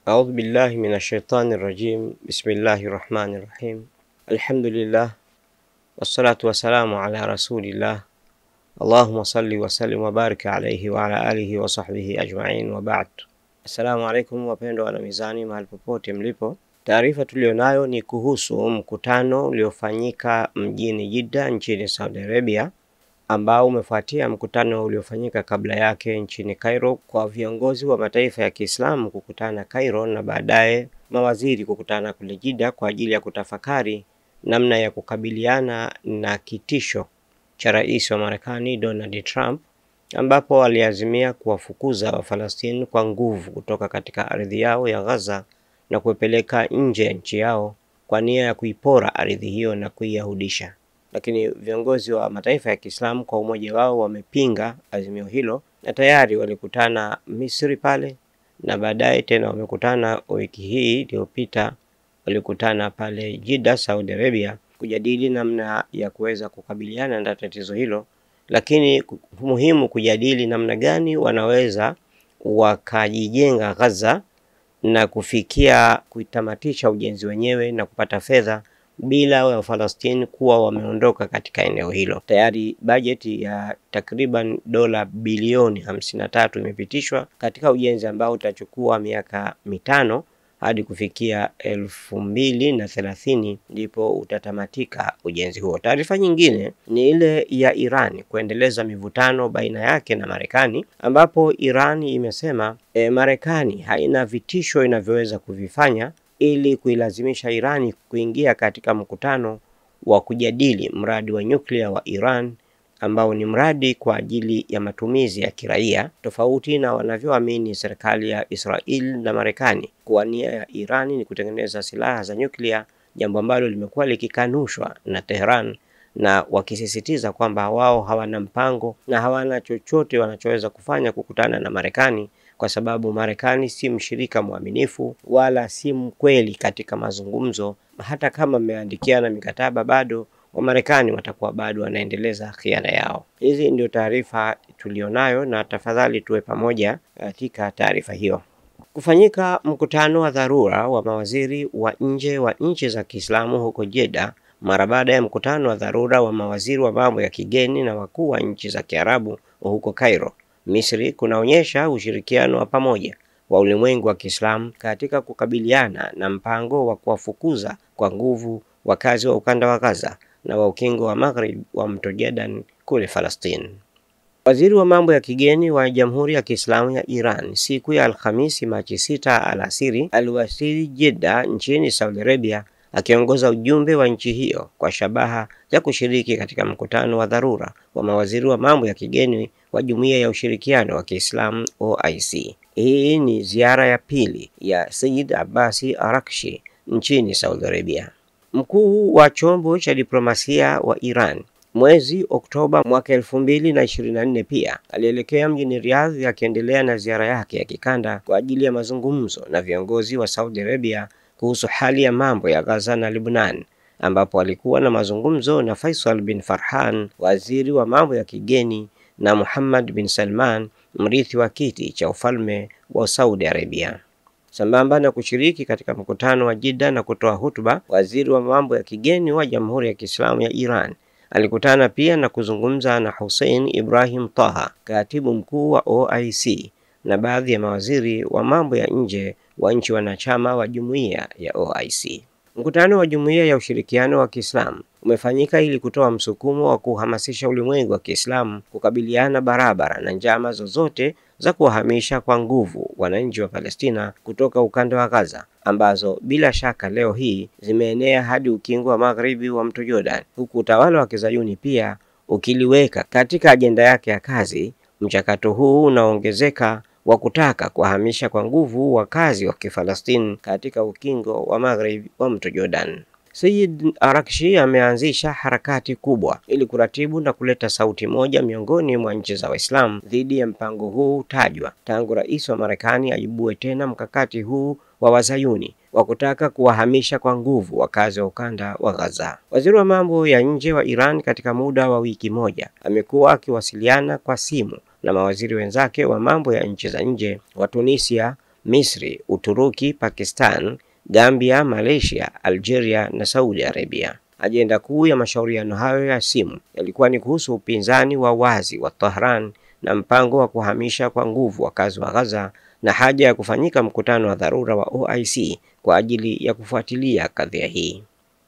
أعوذ بالله من الشيطان الرجيم. بسم الله الرحمن الرحيم. الحمد لله والصلاة والسلام على رسول الله. اللهم صل وسلم وبارك عليه وعلى آله وصحبه أجمعين وبعد. Assalamu alaikum wapendwa wana mizani mahali popote mlipo. Taarifa tulionayo ni kuhusu mkutano uliofanyika mjini Jeddah nchini Saudi Arabia, ambao umefuatia mkutano uliofanyika kabla yake nchini Cairo kwa viongozi wa mataifa ya Kiislamu kukutana Cairo na baadaye mawaziri kukutana kule Jeddah kwa ajili ya kutafakari namna ya kukabiliana na kitisho cha rais wa Marekani Donald Trump, ambapo waliazimia kuwafukuza Wafalastini kwa nguvu kutoka katika ardhi yao ya Gaza na kuipeleka nje ya nchi yao kwa nia ya kuipora ardhi hiyo na kuiyahudisha. Lakini viongozi wa mataifa ya Kiislamu kwa umoja wao wamepinga azimio hilo, na tayari walikutana Misri pale, na baadaye tena wamekutana wiki hii iliyopita, walikutana pale Jeddah Saudi Arabia kujadili namna ya kuweza kukabiliana na tatizo hilo. Lakini muhimu kujadili namna gani wanaweza wakajijenga Gaza na kufikia kuitamatisha ujenzi wenyewe na kupata fedha bila wa Falastini kuwa wameondoka katika eneo hilo. Tayari bajeti ya takriban dola bilioni 53 imepitishwa katika ujenzi ambao utachukua miaka 5 hadi kufikia 2030 ndipo utatamatika ujenzi huo. Taarifa nyingine ni ile ya Iran kuendeleza mivutano baina yake na Marekani, ambapo Iran imesema Marekani haina vitisho inavyoweza kuvifanya ili kuilazimisha Iran kuingia katika mkutano wa kujadili mradi wa nyuklia wa Iran, ambao ni mradi kwa ajili ya matumizi ya kiraia, tofauti na wanavyoamini serikali ya Israel na Marekani kwa nia ya Iran ni kutengeneza silaha za nyuklia, jambo ambalo limekuwa likikanushwa na Tehran, na wakisisitiza kwamba wao hawana mpango na hawana chochote wanachoweza kufanya kukutana na Marekani, kwa sababu Marekani si mshirika mwaminifu wala si mkweli katika mazungumzo. Hata kama wameandikiana mikataba, bado wa Marekani watakuwa bado wanaendeleza khiana yao. Hizi ndio taarifa tulionayo, na tafadhali tuwe pamoja katika taarifa hiyo. Kufanyika mkutano wa dharura wa mawaziri wa nje wa nchi za Kiislamu huko Jeddah mara baada ya mkutano wa dharura wa mawaziri wa mambo ya kigeni na wakuu wa nchi za Kiarabu huko Cairo, Misri, kunaonyesha ushirikiano wa pamoja wa ulimwengu wa Kiislamu katika kukabiliana na mpango wa kuwafukuza kwa nguvu wakazi wa ukanda wa Gaza na wa ukingo wa Maghrib wa mto Jordan kule Palestina. Waziri wa mambo ya kigeni wa Jamhuri ya Kiislamu ya Iran siku ya Alhamisi Machi 6 alasiri aliwasili Jeddah nchini Saudi Arabia akiongoza ujumbe wa nchi hiyo kwa shabaha ya kushiriki katika mkutano wa dharura wa mawaziri wa mambo ya kigeni wa Jumuiya ya Ushirikiano wa Kiislamu OIC. Hii ni ziara ya pili ya Sayyid Abbasi Araghchi nchini Saudi Arabia. Mkuu wa chombo cha diplomasia wa Iran mwezi Oktoba mwaka 2024 pia alielekea mjini Riyadh akiendelea na ziara yake ya kikanda kwa ajili ya mazungumzo na viongozi wa Saudi Arabia kuhusu hali ya mambo ya Gaza na Lebanon, ambapo alikuwa na mazungumzo na Faisal bin Farhan, waziri wa mambo ya kigeni, na Muhammad bin Salman, mrithi wa kiti cha ufalme wa Saudi Arabia. Sambamba na kushiriki katika mkutano wa Jeddah na kutoa hutuba, waziri wa mambo ya kigeni wa Jamhuri ya Kiislamu ya Iran alikutana pia na kuzungumza na Hussein Ibrahim Taha, katibu mkuu wa OIC, na baadhi ya mawaziri wa mambo ya nje wa nchi wanachama wa jumuiya ya OIC. Mkutano wa Jumuiya ya Ushirikiano wa Kiislamu umefanyika ili kutoa msukumo wa kuhamasisha ulimwengu wa Kiislamu kukabiliana barabara na njama zozote za kuwahamisha kwa nguvu wananchi wa Palestina kutoka ukanda wa Gaza, ambazo bila shaka leo hii zimeenea hadi ukingo wa Magharibi wa mto Jordan, huku utawala wa Kizayuni pia ukiliweka katika ajenda yake ya kazi mchakato huu unaongezeka wa kutaka kuhamisha kwa nguvu wakazi wa Kifalastini katika ukingo wa Magharibi wa mto Jordan. Sayyid Araghchi ameanzisha harakati kubwa ili kuratibu na kuleta sauti moja miongoni mwa nchi za Waislamu dhidi ya mpango huu tajwa tangu rais wa Marekani aibue tena mkakati huu wa Wazayuni wa kutaka kuwahamisha kwa nguvu wakazi wa ukanda wa Gaza. Waziri wa mambo ya nje wa Iran katika muda wa wiki moja amekuwa akiwasiliana kwa simu na mawaziri wenzake wa mambo ya nchi za nje wa Tunisia, Misri, Uturuki, Pakistan, Gambia, Malaysia, Algeria na Saudi Arabia. Ajenda kuu ya mashauriano hayo ya simu yalikuwa ni kuhusu upinzani wa wazi wa Tehran na mpango wa kuhamisha kwa nguvu wakazi wa Gaza na haja ya kufanyika mkutano wa dharura wa OIC kwa ajili ya kufuatilia kadhia hii.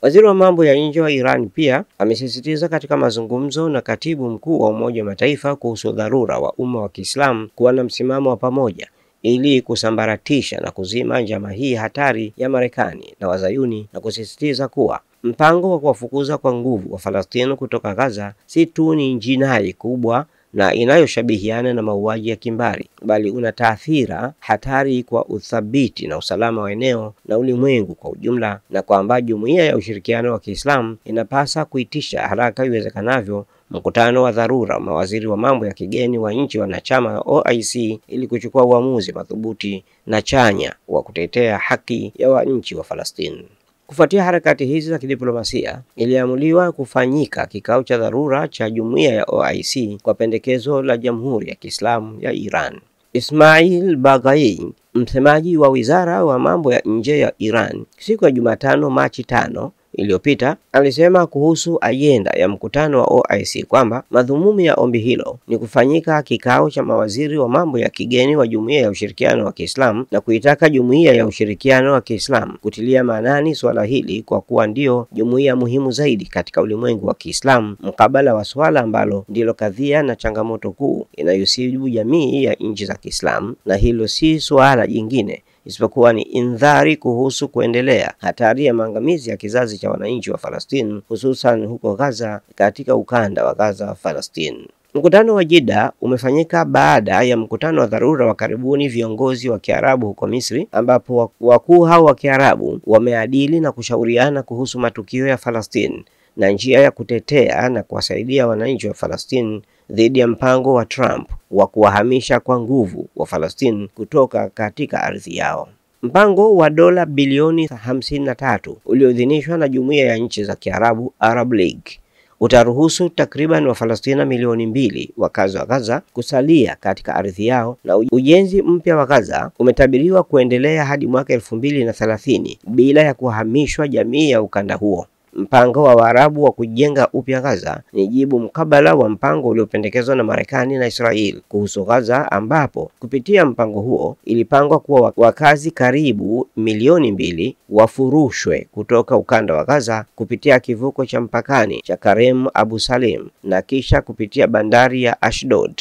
Waziri wa mambo ya nje wa Iran pia amesisitiza katika mazungumzo na katibu mkuu wa Umoja wa Mataifa kuhusu dharura wa umma wa Kiislamu kuwa na msimamo wa pamoja ili kusambaratisha na kuzima njama hii hatari ya Marekani na Wazayuni, na kusisitiza kuwa mpango wa kuwafukuza kwa nguvu wa Falastini kutoka Gaza si tu ni jinai kubwa na inayoshabihiana na mauaji ya kimbari, bali una taathira hatari kwa uthabiti na usalama wa eneo na ulimwengu kwa ujumla, na kwamba Jumuiya ya Ushirikiano wa Kiislamu inapasa kuitisha haraka iwezekanavyo mkutano wa dharura wa mawaziri wa mambo ya kigeni wa nchi wanachama wa OIC ili kuchukua uamuzi madhubuti na chanya wa kutetea haki ya wananchi wa Falastini. Kufuatia harakati hizi za kidiplomasia, iliamuliwa kufanyika kikao cha dharura cha jumuiya ya OIC kwa pendekezo la Jamhuri ya Kiislamu ya Iran. Ismail Baghai, msemaji wa Wizara wa Mambo ya Nje ya Iran, siku ya Jumatano Machi 5 iliyopita, alisema kuhusu ajenda ya mkutano wa OIC kwamba madhumuni ya ombi hilo ni kufanyika kikao cha mawaziri wa mambo ya kigeni wa Jumuiya ya Ushirikiano wa Kiislamu na kuitaka Jumuiya ya Ushirikiano wa Kiislamu kutilia maanani swala hili kwa kuwa ndio jumuiya muhimu zaidi katika ulimwengu wa Kiislamu, mkabala wa swala ambalo ndilo kadhia na changamoto kuu inayosibu jamii ya nchi za Kiislamu, na hilo si swala jingine isipokuwa ni indhari kuhusu kuendelea hatari ya maangamizi ya kizazi cha wananchi wa Falastini, hususan huko Gaza, katika ukanda wa Gaza Falastini. Mkutano wa Jeddah umefanyika baada ya mkutano wa dharura wa karibuni viongozi wa Kiarabu huko Misri, ambapo wakuu hao wa Kiarabu wameadili na kushauriana kuhusu matukio ya Falastini na njia ya kutetea na kuwasaidia wananchi wa Falastini dhidi ya mpango wa Trump wa kuwahamisha kwa nguvu wa Falastini kutoka katika ardhi yao. Mpango wa dola bilioni 53 ulioidhinishwa na Jumuiya ya Nchi za Kiarabu, Arab League, utaruhusu takriban Wafalestina milioni 2 wakazi wa Gaza kusalia katika ardhi yao, na ujenzi mpya wa Gaza umetabiriwa kuendelea hadi mwaka 2030 bila ya kuhamishwa jamii ya ukanda huo. Mpango wa Waarabu wa kujenga upya Gaza ni jibu mkabala wa mpango uliopendekezwa na Marekani na Israeli kuhusu Gaza, ambapo kupitia mpango huo ilipangwa kuwa wakazi karibu milioni 2 wafurushwe kutoka ukanda wa Gaza kupitia kivuko cha mpakani cha Karem Abu Salim na kisha kupitia bandari ya Ashdod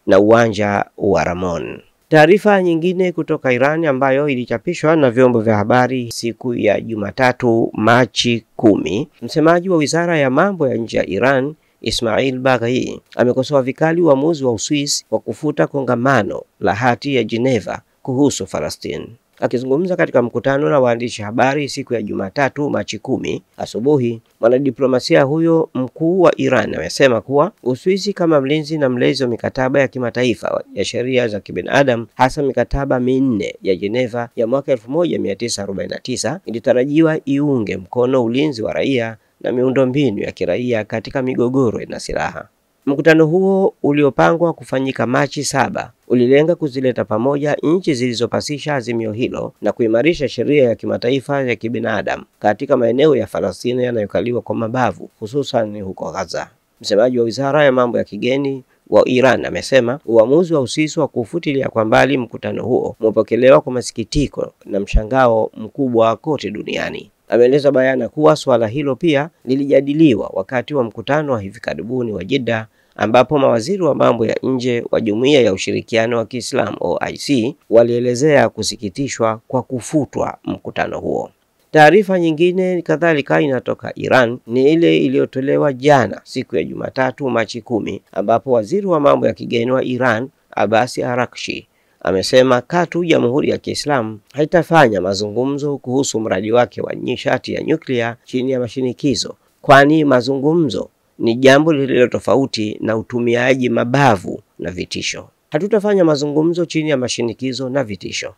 na uwanja wa Ramon. Taarifa nyingine kutoka Iran ambayo ilichapishwa na vyombo vya habari siku ya Jumatatu Machi 10, msemaji wa Wizara ya Mambo ya Nje ya Iran, Ismail Baghai, amekosoa vikali uamuzi wa Uswisi wa kufuta kongamano la hati ya Geneva kuhusu Falastini. Akizungumza katika mkutano na waandishi habari siku ya Jumatatu Machi 10 asubuhi, mwanadiplomasia huyo mkuu wa Iran amesema kuwa Uswisi kama mlinzi na mlezi wa mikataba ya kimataifa ya sheria za kibinadamu, hasa mikataba 4 ya Geneva ya mwaka 1949, ilitarajiwa iunge mkono ulinzi wa raia na miundombinu ya kiraia katika migogoro na silaha. Mkutano huo uliopangwa kufanyika Machi 7 ulilenga kuzileta pamoja nchi zilizopasisha azimio hilo na kuimarisha sheria ya kimataifa ya kibinadamu katika maeneo ya Falastini yanayokaliwa kwa mabavu, hususan huko Gaza. Msemaji wa Wizara ya Mambo ya Kigeni wa Iran amesema uamuzi wa Uswisi wa kufutilia kwa mbali mkutano huo umepokelewa kwa masikitiko na mshangao mkubwa kote duniani. Ameeleza bayana kuwa swala hilo pia lilijadiliwa wakati wa mkutano wa hivi karibuni wa Jeddah, ambapo mawaziri wa mambo ya nje wa Jumuiya ya Ushirikiano wa Kiislamu OIC walielezea kusikitishwa kwa kufutwa mkutano huo. Taarifa nyingine kadhalika inatoka Iran ni ile iliyotolewa jana siku ya Jumatatu Machi 10, ambapo waziri wa mambo ya kigeni wa Iran Abbas Araghchi amesema katu Jamhuri ya Kiislamu haitafanya mazungumzo kuhusu mradi wake wa nishati ya nyuklia chini ya mashinikizo, kwani mazungumzo ni jambo lililo tofauti na utumiaji mabavu na vitisho. Hatutafanya mazungumzo chini ya mashinikizo na vitisho.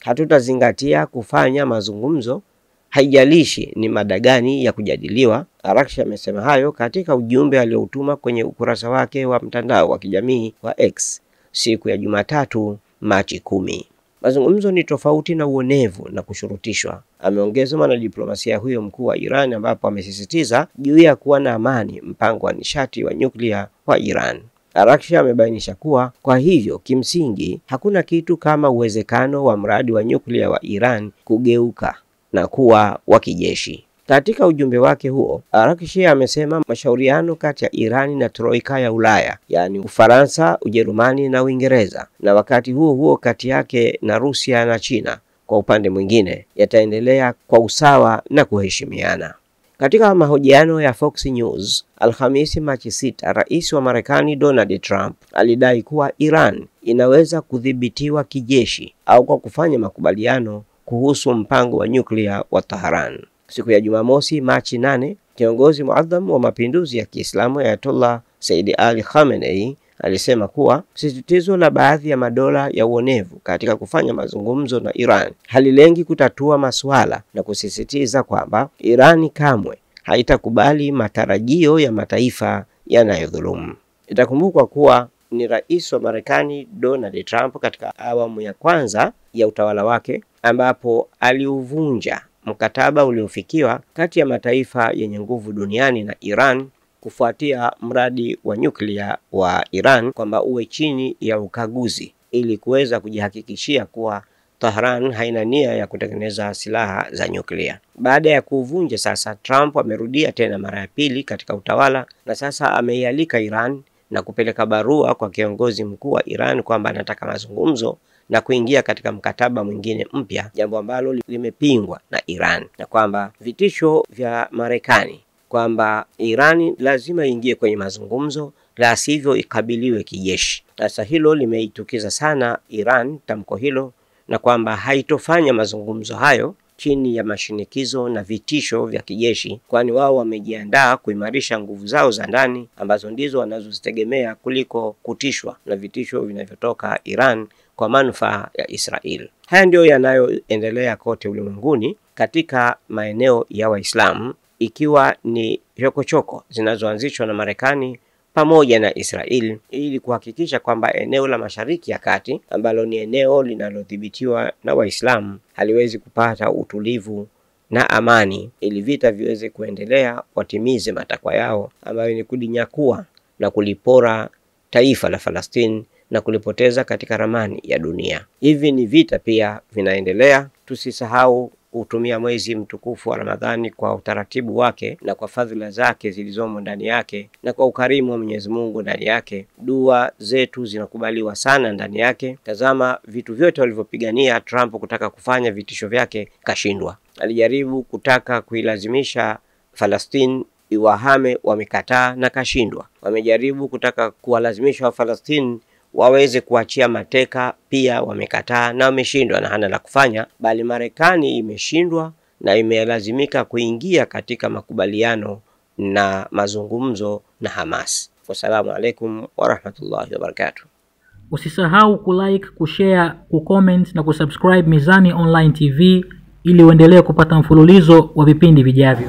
hatutazingatia kufanya mazungumzo, haijalishi ni mada gani ya kujadiliwa. Araghchi amesema hayo katika ujumbe aliotuma kwenye ukurasa wake wa mtandao wa kijamii wa X siku ya Jumatatu, Machi 10. Mazungumzo ni tofauti na uonevu na kushurutishwa, ameongeza mwanadiplomasia huyo mkuu wa Iran, ambapo amesisitiza juu ya kuwa na amani mpango wa nishati wa nyuklia wa Iran. Araghchi amebainisha kuwa kwa hivyo kimsingi hakuna kitu kama uwezekano wa mradi wa nyuklia wa Iran kugeuka na kuwa wa kijeshi. Katika ujumbe wake huo, Araghchi amesema mashauriano kati ya Iran na troika ya Ulaya, yani Ufaransa, Ujerumani na Uingereza, na wakati huo kati yake na Rusia na China kwa upande mwingine, yataendelea kwa usawa na kuheshimiana. Katika mahojiano ya Fox News Alhamisi Machi 6, Rais wa Marekani Donald Trump alidai kuwa Iran inaweza kudhibitiwa kijeshi au kwa kufanya makubaliano kuhusu mpango wa nyuklia wa Tehran. Siku ya Jumamosi Machi 8, kiongozi muadham wa mapinduzi ya Kiislamu Ayatollah Sayyid Ali Khamenei alisema kuwa sisitizo la baadhi ya madola ya uonevu katika kufanya mazungumzo na Iran halilengi kutatua masuala, na kusisitiza kwamba Iran kamwe haitakubali matarajio ya mataifa yanayodhulumu. Itakumbukwa kuwa ni rais wa Marekani Donald Trump katika awamu ya kwanza ya utawala wake ambapo aliuvunja mkataba uliofikiwa kati ya mataifa yenye nguvu duniani na Iran kufuatia mradi wa nyuklia wa Iran kwamba uwe chini ya ukaguzi ili kuweza kujihakikishia kuwa Tehran haina nia ya kutengeneza silaha za nyuklia. Baada ya kuvunja, sasa Trump amerudia tena mara ya pili katika utawala, na sasa ameialika Iran na kupeleka barua kwa kiongozi mkuu wa Iran kwamba anataka mazungumzo na kuingia katika mkataba mwingine mpya, jambo ambalo limepingwa na Iran, na kwamba vitisho vya Marekani kwamba Iran lazima iingie kwenye mazungumzo, la sivyo ikabiliwe kijeshi. Sasa hilo limeitukiza sana Iran, tamko hilo, na kwamba haitofanya mazungumzo hayo chini ya mashinikizo na vitisho vya kijeshi, kwani wao wamejiandaa kuimarisha nguvu zao za ndani ambazo ndizo wanazozitegemea kuliko kutishwa na vitisho vinavyotoka Iran kwa manufaa ya Israel. Haya ndio yanayoendelea kote ulimwenguni katika maeneo ya Waislamu, ikiwa ni chokochoko zinazoanzishwa na Marekani pamoja na Israel ili kuhakikisha kwamba eneo la Mashariki ya Kati, ambalo ni eneo linalodhibitiwa na Waislamu, haliwezi kupata utulivu na amani, ili vita viweze kuendelea, watimize matakwa yao ambayo ni kulinyakua na kulipora taifa la Palestina na kulipoteza katika ramani ya dunia. Hivi ni vita pia vinaendelea. Tusisahau kutumia mwezi mtukufu wa Ramadhani kwa utaratibu wake na kwa fadhila zake zilizomo ndani yake na kwa ukarimu wa Mwenyezi Mungu ndani yake. Dua zetu zinakubaliwa sana ndani yake. Tazama vitu vyote walivyopigania Trump kutaka kufanya vitisho vyake, kashindwa. Alijaribu kutaka kuilazimisha Palestina iwahame, wamekataa na kashindwa. Wamejaribu kutaka kuwalazimisha wa Palestina waweze kuachia mateka, pia wamekataa na wameshindwa na hana la kufanya, bali Marekani imeshindwa na imelazimika kuingia katika makubaliano na mazungumzo na Hamas. Wassalamu alaikum wa rahmatullahi wa barakatuh. Usisahau kulike, kushare, kucomment na kusubscribe Mizani Online TV ili uendelee kupata mfululizo wa vipindi vijavyo.